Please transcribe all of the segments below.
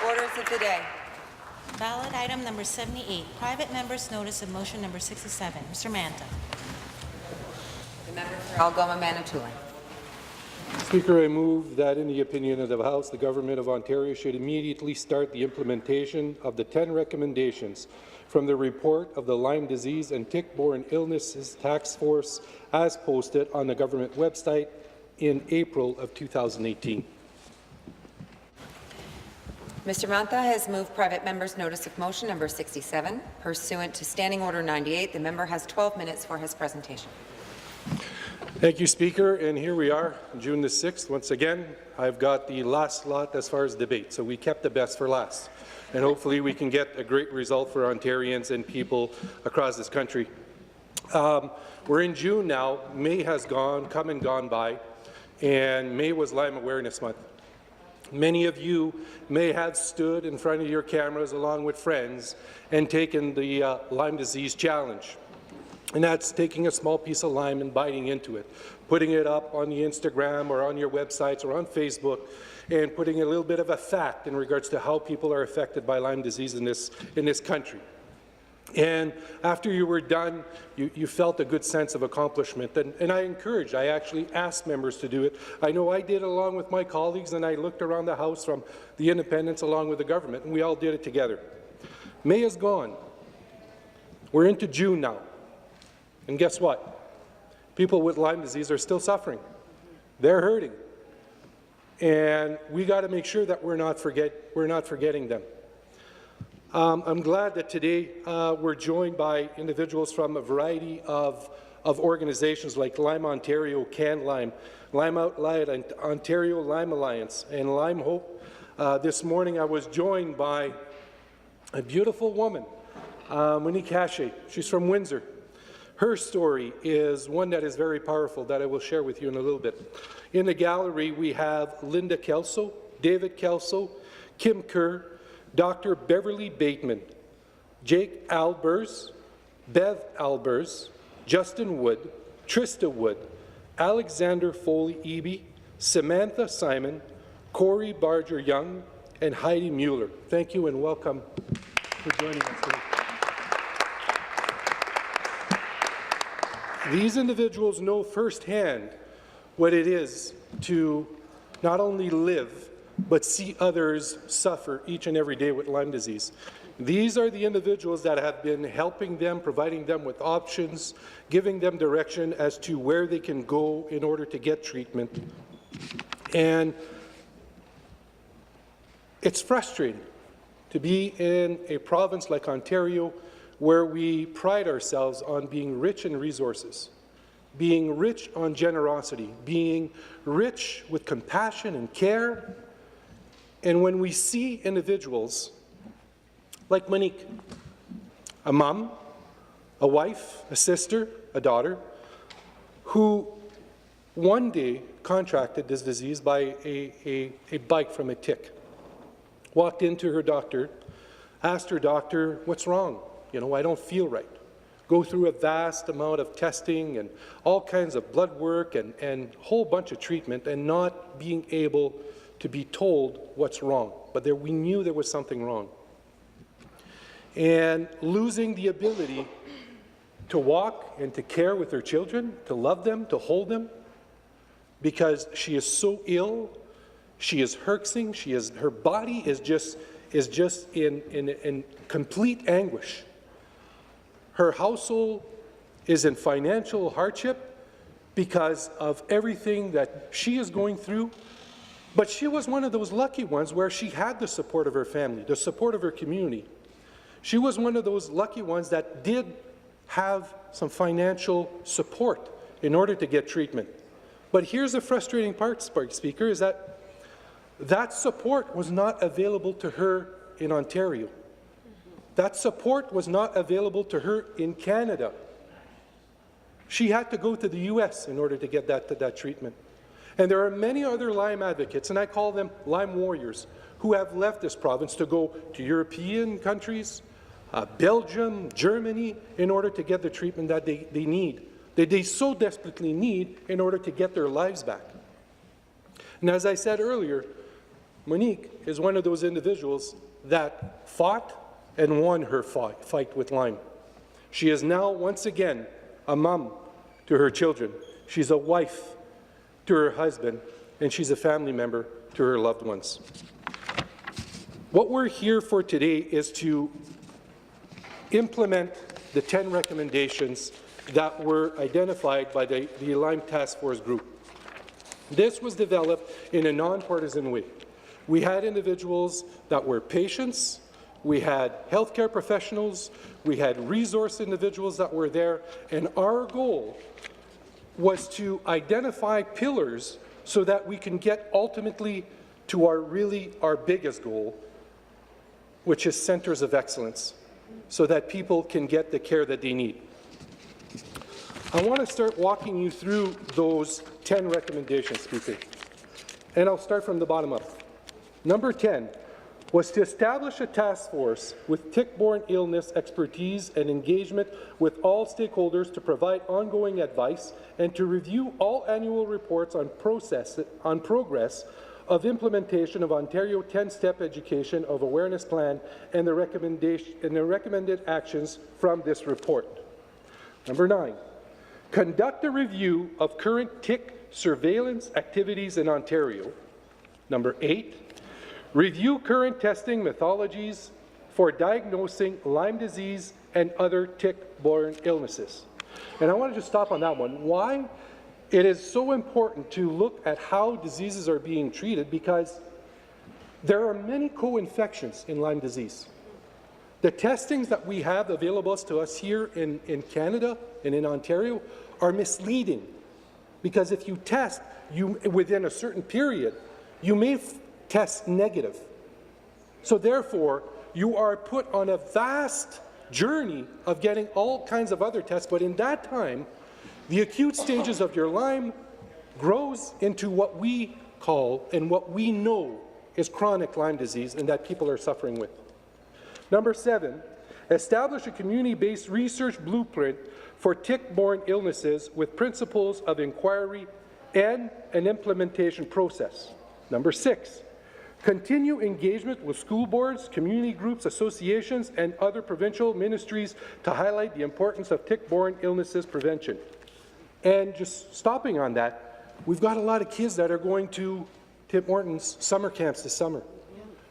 Orders of the day. Ballot item number 78, private member's notice of motion number 67. Mr. Mantha. The member for Algoma Manitoulin. Speaker, I move that in the opinion of the House, the Government of Ontario should immediately start the implementation of the 10 recommendations from the report of the Lyme Disease and Tick-Borne Illnesses Task Force as posted on the government website in April of 2018. Mr. Mantha has moved private member's notice of motion number 67. Pursuant to Standing Order 98, the member has 12 minutes for his presentation. Thank you, Speaker. And here we are, June the 6th. Once again, I've got the last lot as far as debate, so we kept the best for last. And hopefully we can get a great result for Ontarians and people across this country. We're in June now. May has come and gone by, and May was Lyme Awareness Month. Many of you may have stood in front of your cameras along with friends and taken the Lyme disease challenge. And that's taking a small piece of lime and biting into it, putting it up on the Instagram or on your websites or on Facebook, and putting a little bit of a fact in regards to how people are affected by Lyme disease in this country. And after you were done, you felt a good sense of accomplishment. And I actually asked members to do it. I know I did along with my colleagues, and I looked around the House from the independents along with the government, and we all did it together. May is gone. We're into June now. And guess what? People with Lyme disease are still suffering. They're hurting. And we got to make sure that we're not forgetting them. I'm glad that today we're joined by individuals from a variety of organizations like Lyme Ontario, Can Lyme, Lyme Outlied, and Ontario Lyme Alliance, and Lyme Hope. This morning I was joined by a beautiful woman, Monique Hache. She's from Windsor. Her story is one that is very powerful that I will share with you in a little bit. In the gallery we have Linda Kelso, David Kelso, Kim Kerr, Dr. Beverly Bateman, Jake Albers, Bev Albers, Justin Wood, Trista Wood, Alexander Foley-Eby, Samantha Simon, Corey Barger-Young, and Heidi Mueller. Thank you and welcome for joining us today. These individuals know firsthand what it is to not only live but see others suffer each and every day with Lyme disease. These are the individuals that have been helping them, providing them with options, giving them direction as to where they can go in order to get treatment. And it's frustrating to be in a province like Ontario where we pride ourselves on being rich in resources, being rich on generosity, being rich with compassion and care. And when we see individuals like Monique, a mom, a wife, a sister, a daughter, who one day contracted this disease by a bite from a tick, walked into her doctor, asked her doctor, what's wrong? You know, I don't feel right. Go through a vast amount of testing and all kinds of blood work and a whole bunch of treatment and not being able to be told what's wrong. But we knew there was something wrong. And losing the ability to walk and to care with her children, to love them, to hold them, because she is so ill, she is herxing, her body is just in complete anguish. Her household is in financial hardship because of everything that she is going through. But she was one of those lucky ones where she had the support of her family, the support of her community. She was one of those lucky ones that did have some financial support in order to get treatment. But here's the frustrating part, Speaker, is that that support was not available to her in Ontario. That support was not available to her in Canada. She had to go to the U.S. in order to get that treatment. And there are many other Lyme advocates, and I call them Lyme warriors, who have left this province to go to European countries, Belgium, Germany, in order to get the treatment that they need, that they so desperately need in order to get their lives back. And as I said earlier, Monique is one of those individuals that fought and won her fight with Lyme. She is now, once again, a mom to her children. She's a wife to her husband, and she's a family member to her loved ones. What we're here for today is to implement the 10 recommendations that were identified by the Lyme Task Force group. This was developed in a nonpartisan way. We had individuals that were patients, we had healthcare professionals, we had resource individuals that were there, and our goal was to identify pillars so that we can get ultimately to our biggest goal, which is centers of excellence, so that people can get the care that they need. I want to start walking you through those 10 recommendations, Speaker, and I'll start from the bottom up. Number 10 was to establish a task force with tick-borne illness expertise and engagement with all stakeholders to provide ongoing advice and to review all annual reports on progress of implementation of Ontario 10-step education of awareness plan and the recommended actions from this report. Number 9, conduct a review of current tick surveillance activities in Ontario. Number 8, review current testing methodologies for diagnosing Lyme disease and other tick-borne illnesses. And I want to just stop on that one. Why? It is so important to look at how diseases are being treated, because there are many co-infections in Lyme disease. The testings that we have available to us here in Canada and in Ontario are misleading, because if you test within a certain period, you may test negative. So therefore, you are put on a vast journey of getting all kinds of other tests, but in that time, the acute stages of your Lyme grows into what we call and what we know is chronic Lyme disease and that people are suffering with. Number 7, establish a community-based research blueprint for tick-borne illnesses with principles of inquiry and an implementation process. Number 6, continue engagement with school boards, community groups, associations, and other provincial ministries to highlight the importance of tick-borne illnesses prevention. And just stopping on that, we've got a lot of kids that are going to Tim Hortons summer camps this summer.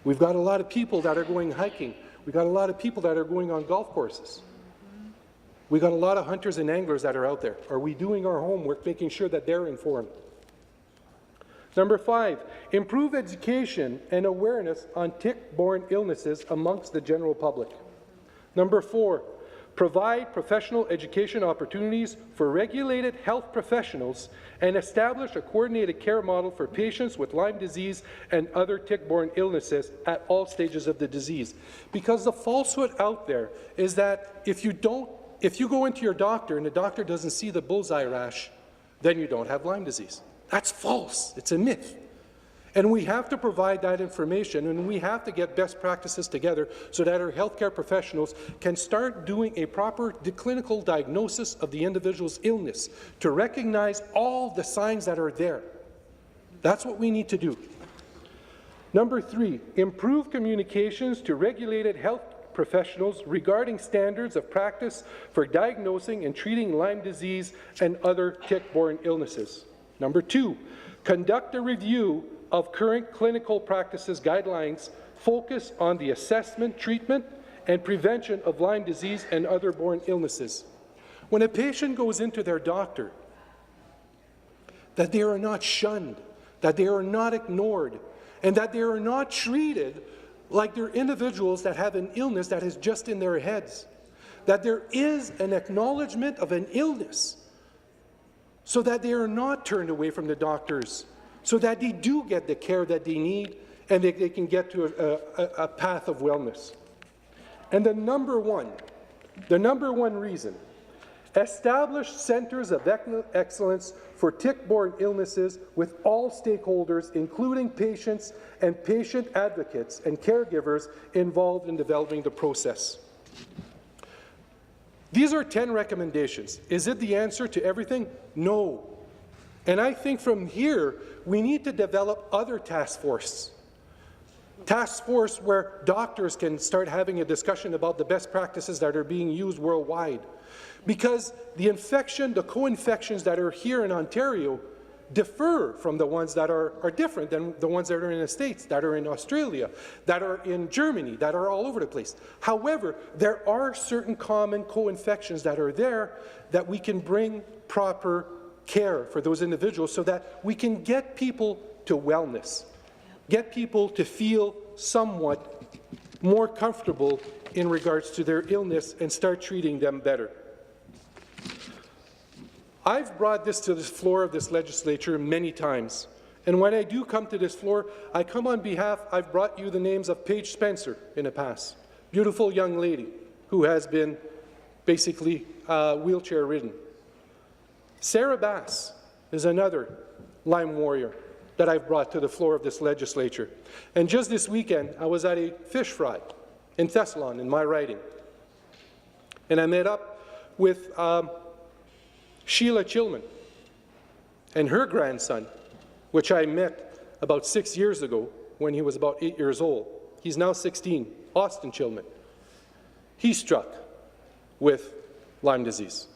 We've got a lot of people that are going hiking. We've got a lot of people that are going on golf courses. We've got a lot of hunters and anglers that are out there. Are we doing our homework, making sure that they're informed? Number 5, improve education and awareness on tick-borne illnesses amongst the general public. Number 4, provide professional education opportunities for regulated health professionals and establish a coordinated care model for patients with Lyme disease and other tick-borne illnesses at all stages of the disease. Because the falsehood out there is that if you go into your doctor and the doctor doesn't see the bullseye rash, then you don't have Lyme disease. That's false. It's a myth. And we have to provide that information, and we have to get best practices together so that our healthcare professionals can start doing a proper clinical diagnosis of the individual's illness to recognize all the signs that are there. That's what we need to do. Number 3, improve communications to regulated health professionals regarding standards of practice for diagnosing and treating Lyme disease and other tick-borne illnesses. Number 2, conduct a review of current clinical practices guidelines focus on the assessment, treatment, and prevention of Lyme disease and other borne illnesses. When a patient goes into their doctor, that they are not shunned, that they are not ignored, and that they are not treated like they're individuals that have an illness that is just in their heads, that there is an acknowledgement of an illness, so that they are not turned away from the doctors, so that they do get the care that they need and they can get to a path of wellness. And the number one reason, establish centers of excellence for tick-borne illnesses with all stakeholders, including patients and patient advocates and caregivers involved in developing the process. These are 10 recommendations. Is it the answer to everything? No. And I think from here, we need to develop other task forces task force where doctors can start having a discussion about the best practices that are being used worldwide. Because the co-infections that are here in Ontario differ from the ones that are different than the ones that are in the States, that are in Australia, that are in Germany, that are all over the place. However, there are certain common co-infections that are there that we can bring proper care for those individuals so that we can get people to wellness, get people to feel somewhat more comfortable in regards to their illness and start treating them better. I've brought this to the floor of this legislature many times, and when I do come to this floor, I come on behalf, I've brought you the names of Paige Spencer in the past, beautiful young lady who has been basically wheelchair-ridden. Sarah Bass is another Lyme warrior that I've brought to the floor of this legislature. And just this weekend, I was at a fish fry in Thessalon in my riding, and I met up with Sheila Chilman and her grandson, which I met about 6 years ago when he was about 8 years old. He's now 16, Austin Chilman. He's struck with Lyme disease.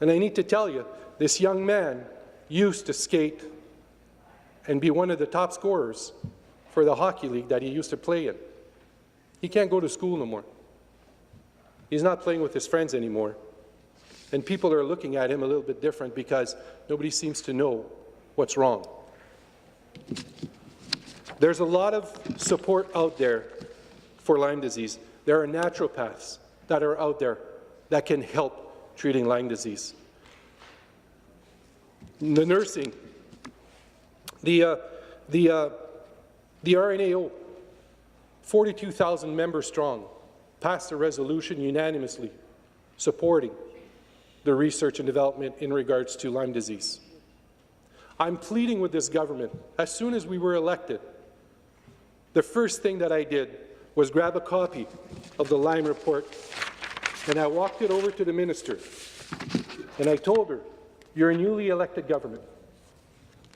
And I need to tell you, this young man used to skate and be one of the top scorers for the hockey league that he used to play in. He can't go to school no more. He's not playing with his friends anymore. And people are looking at him a little bit different because nobody seems to know what's wrong. There's a lot of support out there for Lyme disease. There are naturopaths that are out there that can help treating Lyme disease. The nursing, the RNAO, 42,000 members strong, passed a resolution unanimously supporting the research and development in regards to Lyme disease. I'm pleading with this government. As soon as we were elected, the first thing that I did was grab a copy of the Lyme report, and I walked it over to the minister, and I told her, you're a newly elected government.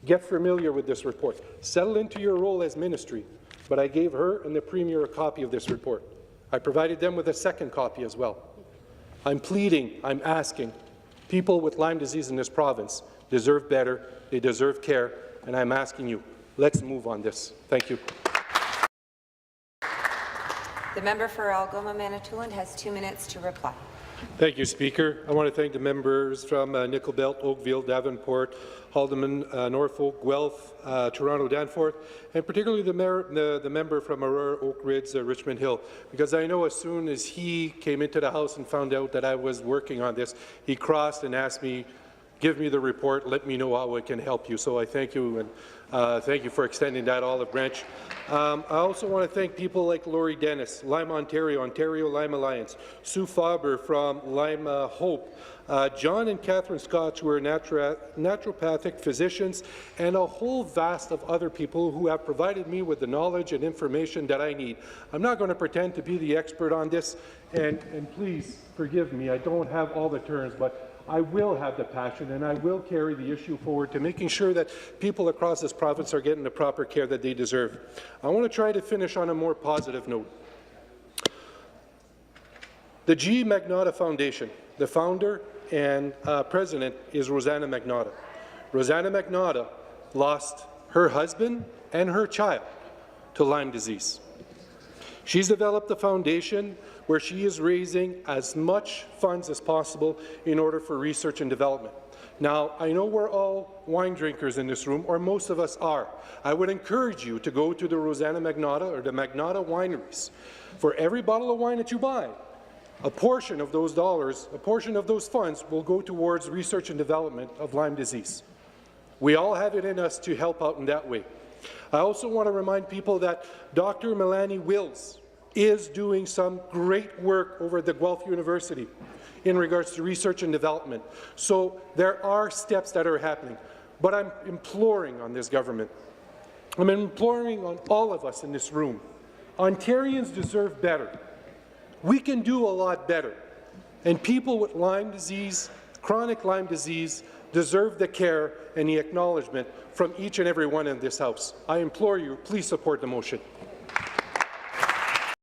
Get familiar with this report. Settle into your role as ministry. But I gave her and the Premier a copy of this report. I provided them with a second copy as well. I'm pleading, I'm asking, people with Lyme disease in this province deserve better, they deserve care, and I'm asking you, let's move on this. Thank you. The member for Algoma Manitoulin has 2 minutes to reply. Thank you, Speaker. I want to thank the members from Nickel Belt, Oakville, Davenport, Haldeman, Norfolk, Guelph, Toronto, Danforth, and particularly the member from Aurora, Oak Ridge, Richmond Hill, because I know as soon as he came into the House and found out that I was working on this, he crossed and asked me, give me the report, let me know how I can help you. So I thank you, and thank you for extending that olive branch. I also want to thank people like Laurie Dennis, Lyme Ontario, Ontario Lyme Alliance, Sue Faber from Lyme Hope, John and Catherine Scotch, who are naturopathic physicians, and a whole vast of other people who have provided me with the knowledge and information that I need. I'm not going to pretend to be the expert on this, and please forgive me, I don't have all the terms, but I will have the passion and I will carry the issue forward to making sure that people across this province are getting the proper care that they deserve. I want to try to finish on a more positive note. The G. Magnotta Foundation, the founder and president is Rosanna Magnotta. Rosanna Magnotta lost her husband and her child to Lyme disease. She's developed a foundation where she is raising as much funds as possible in order for research and development. Now, I know we're all wine drinkers in this room, or most of us are. I would encourage you to go to the Rosanna Magnotta or the Magnotta wineries. For every bottle of wine that you buy, a portion of those dollars, a portion of those funds will go towards research and development of Lyme disease. We all have it in us to help out in that way. I also want to remind people that Dr. Melanie Wills is doing some great work over at the Guelph University in regards to research and development. So there are steps that are happening, but I'm imploring on this government, I'm imploring on all of us in this room, Ontarians deserve better. We can do a lot better, and people with Lyme disease, chronic Lyme disease, deserve the care and the acknowledgement from each and every one in this House. I implore you, please support the motion.